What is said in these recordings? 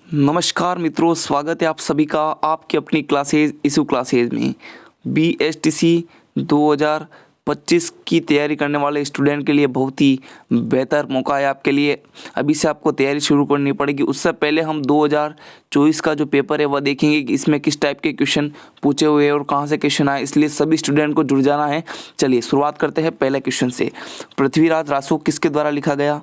नमस्कार मित्रों, स्वागत है आप सभी का आपकी अपनी क्लासेज इशू क्लासेज में। BSTC 2025 की तैयारी करने वाले स्टूडेंट के लिए बहुत ही बेहतर मौका है आपके लिए। अभी से आपको तैयारी शुरू करनी पड़ेगी। उससे पहले हम 2024 का जो पेपर है वह देखेंगे कि इसमें किस टाइप के क्वेश्चन पूछे हुए हैं और कहाँ से क्वेश्चन आए, इसलिए सभी स्टूडेंट को जुड़ जाना है। चलिए शुरुआत करते हैं पहले क्वेश्चन से। पृथ्वीराज रासो किसके द्वारा लिखा गया?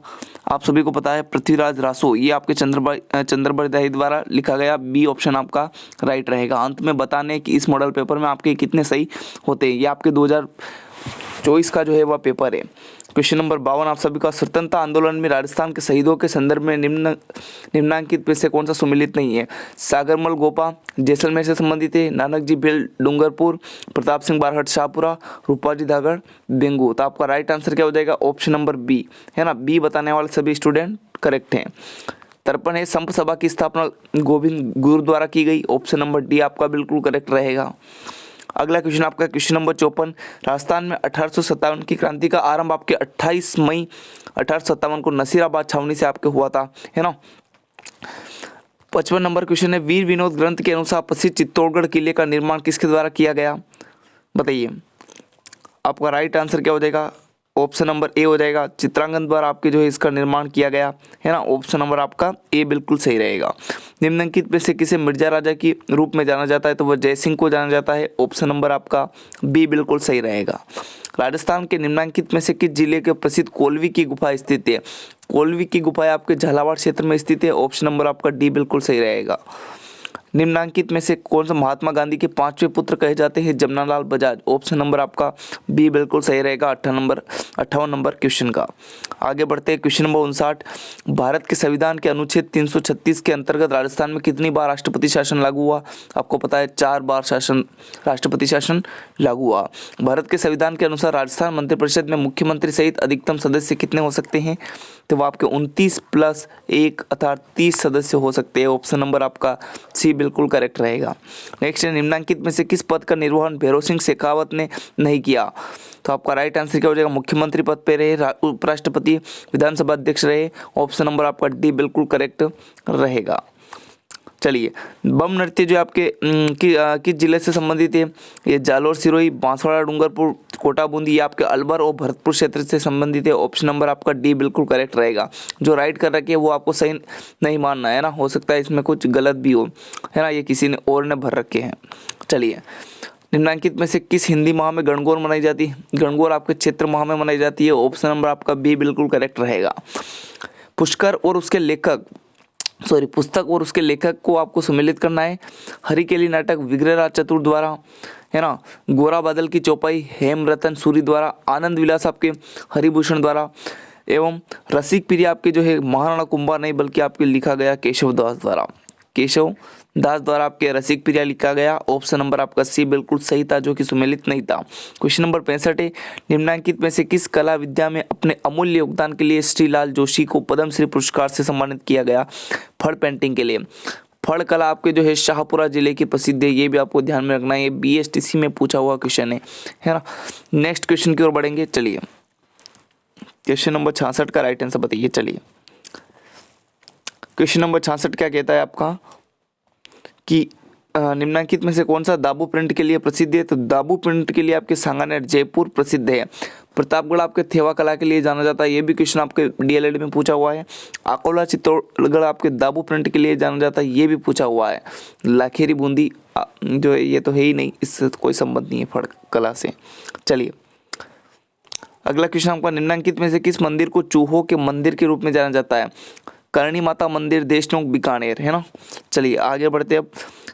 आप सभी को पता है पृथ्वीराज रासो ये आपके चंद्रबरदाई द्वारा लिखा गया। बी ऑप्शन आपका राइट रहेगा। अंत में बताने कि इस मॉडल पेपर में आपके कितने सही होते हैं। ये आपके 2024 का जो है वह पेपर है। क्वेश्चन नंबर 52 आप सभी का, स्वतंत्रता आंदोलन में राजस्थान के शहीदों के संदर्भ में निम्नांकित में से कौन सा सम्मिलित नहीं है? सागरमल गोपा जैसलमेर से संबंधित है, नानक जी भेल डूंगरपुर, प्रताप सिंह बारहट शाहपुरा, रूपाजी धागड़ बेंगू। तो आपका राइट आंसर क्या हो जाएगा? ऑप्शन नंबर बी है ना। बी बताने वाले सभी स्टूडेंट करेक्ट हैं। 53 है, संप सभा की स्थापना गोविंद गुरु द्वारा की गई। ऑप्शन नंबर डी आपका बिल्कुल करेक्ट रहेगा। अगला क्वेश्चन आपका क्वेश्चन नंबर 54, राजस्थान में 1857 की क्रांति का आरंभ आपके 28 मई 1857 को नसीराबाद छावनी से आपके हुआ था, है ना। 55 नंबर क्वेश्चन है, वीर विनोद ग्रंथ के अनुसार प्रसिद्ध चित्तौड़गढ़ किले का निर्माण किसके द्वारा किया गया? बताइए। आपका राइट आंसर क्या हो जाएगा? ऑप्शन नंबर ए हो जाएगा। चित्रांगन द्वारा आपके जो है इसका निर्माण किया गया, है ना। ऑप्शन नंबर आपका ए बिल्कुल सही रहेगा। निम्नलिखित में से किसे मिर्जा राजा की रूप में जाना जाता है? तो वह जयसिंह को जाना जाता है। ऑप्शन नंबर आपका बी बिल्कुल सही रहेगा। राजस्थान के निम्नलिखित में से किस जिले के प्रसिद्ध कोलवी की गुफा स्थित है? कोलवी की गुफा आपके झालावाड़ क्षेत्र में स्थित है। ऑप्शन नंबर आपका डी बिल्कुल सही रहेगा। निम्नांकित में से कौन सा महात्मा गांधी के 5वें पुत्र कहे जाते हैं? जमनालाल बजाज। ऑप्शन नंबर आपका बी बिल्कुल सही रहेगा 58 नंबर क्वेश्चन का। आगे बढ़ते हैं क्वेश्चन नंबर 59, भारत के संविधान के अनुच्छेद 336 के अंतर्गत राजस्थान में कितनी बार राष्ट्रपति शासन लागू हुआ? आपको पता है 4 बार राष्ट्रपति शासन लागू हुआ। भारत के संविधान के अनुसार राजस्थान मंत्रिपरिषद में मुख्यमंत्री सहित अधिकतम सदस्य कितने हो सकते हैं? तो वो आपके 29 + 1 अर्थात 30 सदस्य हो सकते हैं। ऑप्शन नंबर आपका सी बिल्कुल करेक्ट रहेगा। नेक्स्ट है, निम्नलिखित में से किस पद का निर्वहन भैरव सिंह शेखावत ने नहीं किया? तो आपका राइट आंसर क्या हो जाएगा? मुख्यमंत्री पद पे रहे, उपराष्ट्रपति, विधानसभा अध्यक्ष रहे। ऑप्शन नंबर आपका डी बिल्कुल करेक्ट रहेगा। चलिए, बम नृत्य जो आपके किस जिले से संबंधित है? ये जालोर, सिरोही, बांसवाड़ा, डूंगरपुर, कोटा, बूंदी, ये आपके अलवर और भरतपुर क्षेत्र से संबंधित है। ऑप्शन नंबर आपका डी बिल्कुल करेक्ट रहेगा। जो राइट कर रखे है वो आपको सही नहीं मानना है ना, हो सकता है इसमें कुछ गलत भी हो, है ना, ये किसी ने और ने भर रखे हैं। चलिए, निम्नलिखित में से किस हिंदी माह में गणगौर मनाई जाती है? गणगौर आपके क्षेत्र माह में मनाई जाती है। ऑप्शन नंबर आपका बी बिल्कुल करेक्ट रहेगा। पुष्कर और उसके लेखक पुस्तक और उसके लेखक को आपको सम्मिलित करना है। हरिकेली नाटक विग्रहराज चतुर द्वारा, है ना, गोरा बादल की चौपाई हेमरतन सूरी द्वारा, आनंद विलास आपके हरिभूषण द्वारा, एवं रसिक प्रिय आपके जो है महाराणा कुंभा नहीं बल्कि आपके लिखा गया केशव दास द्वारा आपके रसिक प्रिया लिखा गया। ऑप्शन नंबर आपका सी बिल्कुल सही था, जो कि सम्मिलित नहीं था। क्वेश्चन नंबर 65 है, निम्नलिखित में से किस कला विद्या में अपने अमूल्य योगदान के लिए श्रीलाल जोशी को पद्मश्री पुरस्कार से सम्मानित किया गया? फड़ पेंटिंग के लिए। फड़ कला आपके जो है शाहपुरा जिले की प्रसिद्ध है, ये भी आपको ध्यान में रखना है। ये BSTC में पूछा हुआ क्वेश्चन है ना। नेक्स्ट क्वेश्चन की ओर बढ़ेंगे। चलिए, क्वेश्चन नंबर 66 का राइट आंसर बताइए। चलिए, क्वेश्चन नंबर 66 क्या कहता है आपका कि निम्नलिखित में से कौन सा दाबू प्रिंट के लिए प्रसिद्ध है? तो दाबू प्रिंट के लिए आपके सांगानेर जयपुर प्रसिद्ध है। प्रतापगढ़ आपके थेवा कला के लिए जाना जाता है, ये भी क्वेश्चन आपके DLED में पूछा हुआ है। अकोला चित्तौड़गढ़ आपके दाबू प्रिंट के लिए जाना जाता है, ये भी पूछा हुआ है। लाखेरी बूंदी जो है ये तो है ही नहीं, इससे कोई संबंध नहीं है फड़ कला से। चलिए, अगला क्वेश्चन आपका, निम्नलिखित में से किस मंदिर को चूहों के मंदिर के रूप में जाना जाता है? करणी माता मंदिर, देशनोक, बीकानेर, है ना। चलिए आगे बढ़ते हैं। अब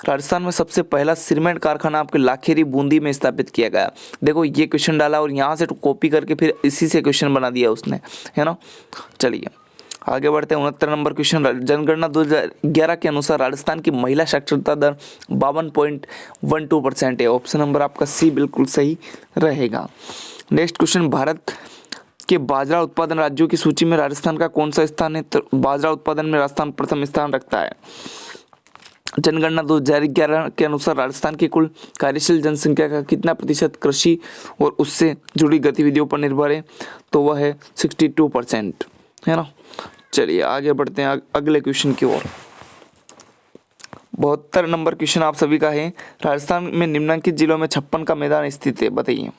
राजस्थान में सबसे पहला सीमेंट कारखाना आपके लाखेरी बूंदी में स्थापित किया गया। देखो ये क्वेश्चन डाला और यहाँ से कॉपी करके फिर इसी से क्वेश्चन बना दिया उसने, है ना। चलिए आगे बढ़ते हैं। 69 नंबर क्वेश्चन, जनगणना 2011 के अनुसार राजस्थान की महिला साक्षरता दर 52.12% है। ऑप्शन नंबर आपका सी बिल्कुल सही रहेगा। नेक्स्ट क्वेश्चन, भारत के बाजरा उत्पादन राज्यों की सूची में राजस्थान का कौन सा स्थान है? तो बाजरा उत्पादन में राजस्थान प्रथम स्थान रखता है। जनगणना 2011 के अनुसार राजस्थान की कुल कार्यशील जनसंख्या का कितना प्रतिशत कृषि और उससे जुड़ी गतिविधियों पर निर्भर है? तो वह है 62%, है ना। चलिए आगे बढ़ते हैं अगले क्वेश्चन की ओर। 70 नंबर क्वेश्चन, राजस्थान में 2025 के लिए राष्ट्रीय शिक्षा नीति 2025 के लिए आपके सांगानेर जयपुर प्रसिद्ध है। प्रतापगढ़ आपके थेवा कला के लिए जाना जाता है, ये भी क्वेश्चन आपके DLED में पूछा हुआ है। अकोला चित्तौड़गढ़ आपके दाबू प्रिंट के लिए जाना जाता है, ये भी क्वेश्चन आपके 72 नंबर क्वेश्चन आप सभी का है। राजस्थान में निम्नलिखित जिलों में 56 का मैदान स्थित है, बताइए।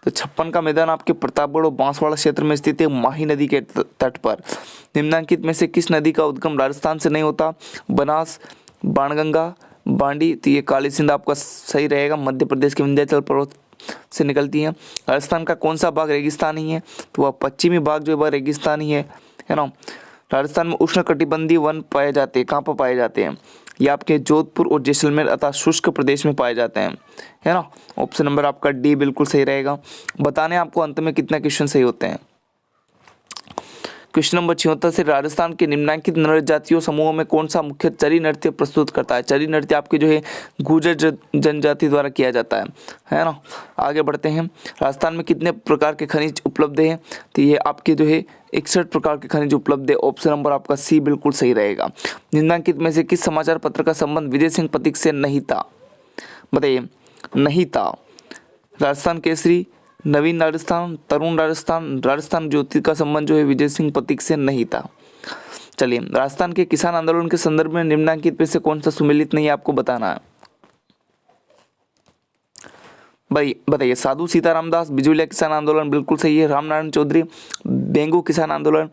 तो 56 का मैदान आपके प्रतापगढ़ और बांसवाड़ा क्षेत्र में स्थित है, माही नदी के तट पर। निम्नलिखित में से किस नदी का उद्गम राजस्थान से नहीं होता? बनास, बाणगंगा, बांडी। तो ये काली सिंध आपका सही रहेगा, मध्य प्रदेश के विंध्याचल पर्वत से निकलती है। राजस्थान का कौन सा भाग रेगिस्तानी है? तो वह पश्चिमी भाग जो है वह रेगिस्तानी है ना। राजस्थान में उष्णकटिबंधीय वन पाए जाते हैं, कहाँ पर पाए जाते हैं? ये आपके जोधपुर और जैसलमेर अर्थात शुष्क प्रदेश में पाए जाते हैं, है ना। ऑप्शन नंबर आपका डी बिल्कुल सही रहेगा। बताने आपको अंत में कितने क्वेश्चन सही होते हैं। क्वेश्चन नंबर 76 से राजस्थान के निम्नलिखित नृत्य जातियों समूहों में कौन सा मुख्य चरी नृत्य प्रस्तुत करता है? चरी नृत्य आपके जो है गुर्जर जनजाति द्वारा किया जाता है ना। आगे बढ़ते हैं। राजस्थान में कितने प्रकार के खनिज उपलब्ध हैं? तो ये आपके जो है 61 प्रकार के खनिज उपलब्ध है। ऑप्शन नंबर आपका सी बिल्कुल सही रहेगा। निम्नलिखित में से किस समाचार पत्र का संबंध विजय सिंह प्रतीक से नहीं था? बताइए। नहीं था। राजस्थान केसरी, नवीन राजस्थान, तरुण राजस्थान, राजस्थान ज्योति का संबंध जो है विजय सिंह प्रतीक से नहीं था। चलिए, राजस्थान के किसान आंदोलन के संदर्भ में निम्नलिखित में से कौन सा सुमेलित नहीं है, आपको बताना है। भाई बताइए। साधु सीताराम दास, बिजुलिया किसान आंदोलन बिल्कुल सही है। रामनारायण चौधरी, बेंगू किसान आंदोलन।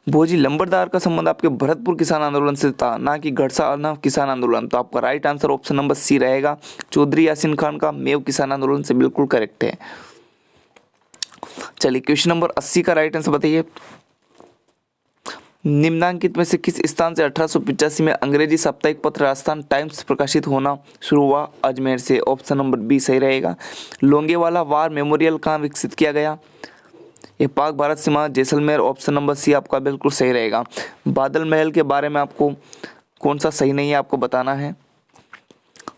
भोजी लंबरदार का संबंध आपके भरतपुर किसान आंदोलन से था, ना कि गढ़सा अर्नव किसान आंदोलन। तो आपका right answer option number C रहेगा। चौधरी यासीन खान का मेव किसान आंदोलन से बिल्कुल करेक्ट है। चलिए, क्वेश्चन नंबर 80 का राइट आंसर बताइए। निम्नलिखित में से किस स्थान से 1885 में अंग्रेजी साप्ताहिक पत्र राजस्थान टाइम्स प्रकाशित होना शुरू हुआ? अजमेर से। ऑप्शन नंबर बी सही रहेगा। लोंगेवाला वार मेमोरियल कहाँ विकसित किया गया? ये पाक भारत सीमा जैसलमेर। ऑप्शन नंबर सी आपका बिल्कुल सही रहेगा। बादल महल के बारे में आपको कौन सा सही नहीं है, आपको बताना है।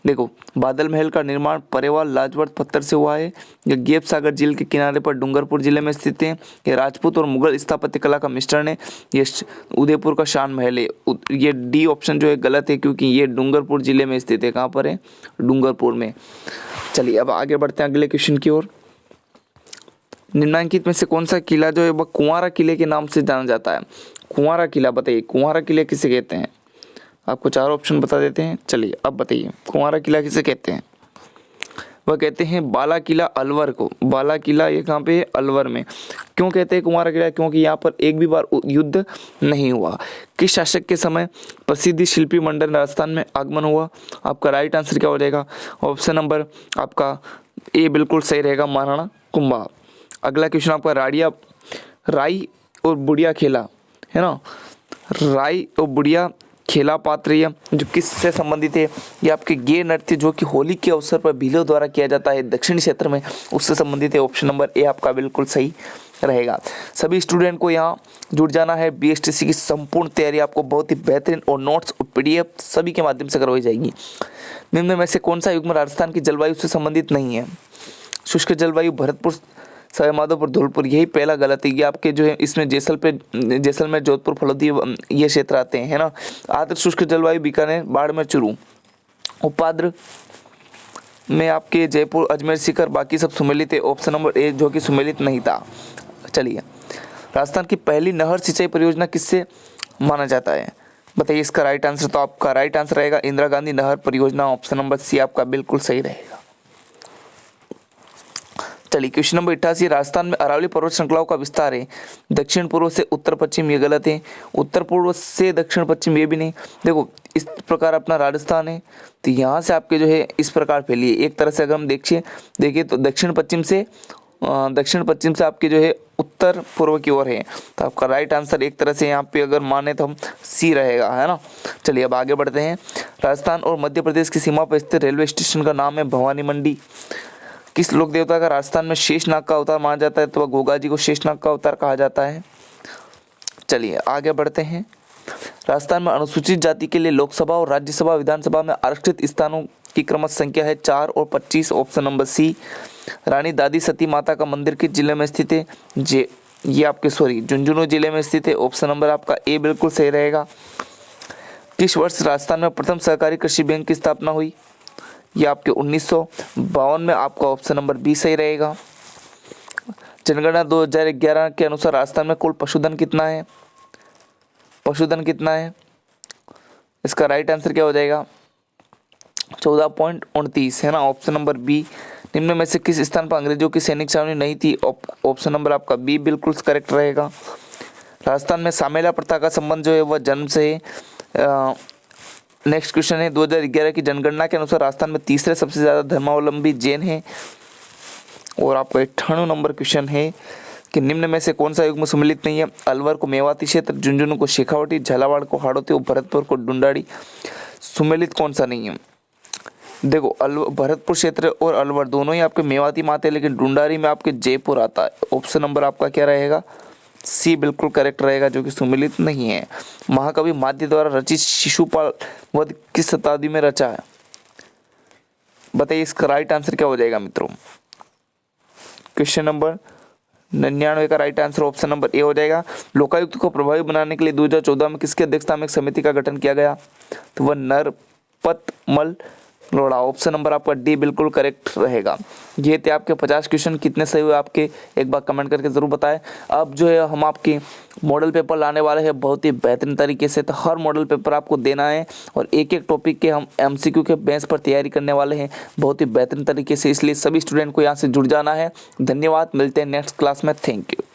देखो, बादल महल का निर्माण परेवाल लाजवर्थ पत्थर से हुआ है। यह गेप सागर झील के किनारे पर डूंगरपुर जिले में स्थित है। यह राजपूत और मुगल स्थापत्य कला का मिश्रण है। ये उदयपुर का शान महल है। ये डी ऑप्शन जो है गलत है, क्योंकि ये डूंगरपुर जिले में स्थित है। कहाँ पर है? डूंगरपुर में। चलिए, अब आगे बढ़ते हैं अगले क्वेश्चन की ओर। निम्नलिखित में से कौन सा किला जो है वह कुंवारा किले के नाम से जाना जाता है? कुंवारा किला, बताइए। कुंवारा किले किसे कहते हैं? आपको 4 ऑप्शन बता देते हैं। चलिए, अब बताइए कुंवारा किला किसे कहते हैं? वह कहते हैं बाला किला अलवर को। बाला किला ये कहाँ पे है? अलवर में। क्यों कहते हैं कुंवारा किला? क्योंकि यहाँ पर एक भी बार युद्ध नहीं हुआ। किस शासक के समय प्रसिद्ध शिल्पी मंडल राजस्थान में आगमन हुआ? आपका राइट आंसर क्या हो जाएगा? ऑप्शन नंबर आपका ए बिल्कुल सही रहेगा, महाराणा कुंभा। अगला क्वेश्चन आपका राई और बुढ़िया खेला, है ना। राई और बुढ़िया खेला पात्र जो किससे संबंधित है? ये आपके गे नृत्य जो कि होली के अवसर पर भीलों द्वारा किया जाता है दक्षिणी क्षेत्र में, उससे संबंधित है। ऑप्शन नंबर ए आपका बिल्कुल सही रहेगा। सभी स्टूडेंट को यहाँ जुड़ जाना है। बीएसटीसी की संपूर्ण तैयारी आपको बहुत ही बेहतरीन और नोट्स और पीडीएफ सभी के माध्यम से करवाई जाएगी। निम्न में से कौन सा युग्म राजस्थान की जलवायु से संबंधित नहीं है? शुष्क जलवायु, भरतपुर, सवाईमाधोपुर, धौलपुर। यही पहला गलत है। ये आपके जो है इसमें जैसलमेर, जोधपुर, फलोदी ये क्षेत्र आते हैं, है ना। आर्द्र शुष्क जलवायु, बीकानेर, बाड़मेर, चूरू। उपाद्र में आपके जयपुर, अजमेर, सीकर। बाकी सब सुमेलित है। ऑप्शन नंबर ए जो कि सुमेलित नहीं था। चलिए, राजस्थान की पहली नहर सिंचाई परियोजना किससे माना जाता है? बताइए इसका राइट आंसर। तो आपका राइट आंसर रहेगा इंदिरा गांधी नहर परियोजना। ऑप्शन नंबर सी आपका बिल्कुल सही रहेगा। चलिए, क्वेश्चन नंबर 88। राजस्थान में अरावली पर्वत श्रृंखलाओं का विस्तार है दक्षिण पूर्व से उत्तर पश्चिम। ये गलत है। उत्तर पूर्व से दक्षिण पश्चिम ये भी नहीं। देखो, इस प्रकार अपना राजस्थान है, तो यहाँ से आपके जो है इस प्रकार फैली है। एक तरह से अगर हम देखिए तो दक्षिण पश्चिम से आपके जो है उत्तर पूर्व की ओर है। तो आपका राइट आंसर एक तरह से यहाँ पे अगर माने तो हम सी रहेगा, है ना। चलिए, अब आगे बढ़ते हैं। राजस्थान और मध्य प्रदेश की सीमा पर स्थित रेलवे स्टेशन का नाम है भवानी मंडी। किस लोक देवता का राजस्थान में शेषनाग का अवतार माना जाता है? तो वह गोगा जी को शेषनाग का अवतार कहा जाता है। चलिए, आगे बढ़ते हैं। राजस्थान में अनुसूचित जाति के लिए लोकसभा और राज्यसभा, विधानसभा में आरक्षित स्थानों की क्रमश संख्या है 4 और 25। ऑप्शन नंबर सी। रानी दादी सती माता का मंदिर किस जिले में स्थित है? ये आपके झुंझुनू जिले में स्थित है। ऑप्शन नंबर आपका ए बिल्कुल सही रहेगा। किस वर्ष राजस्थान में प्रथम सहकारी कृषि बैंक की स्थापना हुई? ये आपके 1952 में। आपका ऑप्शन नंबर बी सही रहेगा। जनगणना 2011 के अनुसार राजस्थान में कुल पशुधन कितना है? इसका राइट आंसर क्या हो जाएगा? 14.29 है ना, ऑप्शन नंबर बी। निम्न में से किस स्थान पर अंग्रेजों की सैनिक छावनी नहीं थी? ऑप्शन नंबर आपका बी बिल्कुल करेक्ट रहेगा। राजस्थान में सामेला प्रथा का संबंध जो है वह जन्म से है। नेक्स्ट क्वेश्चन है, 2011 की जनगणना के अनुसार राजस्थान में तीसरे सबसे ज्यादा धर्मावलंबी जैन हैं। और आपका 98 नंबर क्वेश्चन है कि निम्न में से कौन सा युग्म सम्मिलित नहीं है? अलवर को मेवाती क्षेत्र, झुंझुनू को शेखावटी, झालावाड़ को हाड़ौती और भरतपुर को डुंडाड़ी। सम्मिलित कौन सा नहीं है? देखो, भरतपुर क्षेत्र और अलवर दोनों ही आपके मेवाती में आते हैं, लेकिन डुंडारी में आपके जयपुर आता है। ऑप्शन नंबर आपका क्या रहेगा? सी बिल्कुल करेक्ट रहेगा, जो कि सम्मिलित नहीं है। महाकवि माध्य द्वारा रचित शिशुपाल वध किस शताब्दी में रचा है? बताइए, इसका राइट आंसर क्या हो जाएगा मित्रों? क्वेश्चन नंबर 99 का right answer option number A हो जाएगा। लोकायुक्त को प्रभावी बनाने के लिए 2014 में किसकी अध्यक्षता में एक समिति का गठन किया गया? तो वह नरपतमल लोढ़ा। ऑप्शन नंबर आपका डी बिल्कुल करेक्ट रहेगा। ये थे आपके 50 क्वेश्चन। कितने सही हुए आपके एक बार कमेंट करके जरूर बताएं। अब जो है हम आपके मॉडल पेपर लाने वाले हैं बहुत ही बेहतरीन तरीके से। तो हर मॉडल पेपर आपको देना है और एक एक टॉपिक के हम MCQ के बेस पर तैयारी करने वाले हैं बहुत ही बेहतरीन तरीके से। इसलिए सभी स्टूडेंट को यहाँ से जुड़ जाना है। धन्यवाद, मिलते हैं नेक्स्ट क्लास में। Thank you.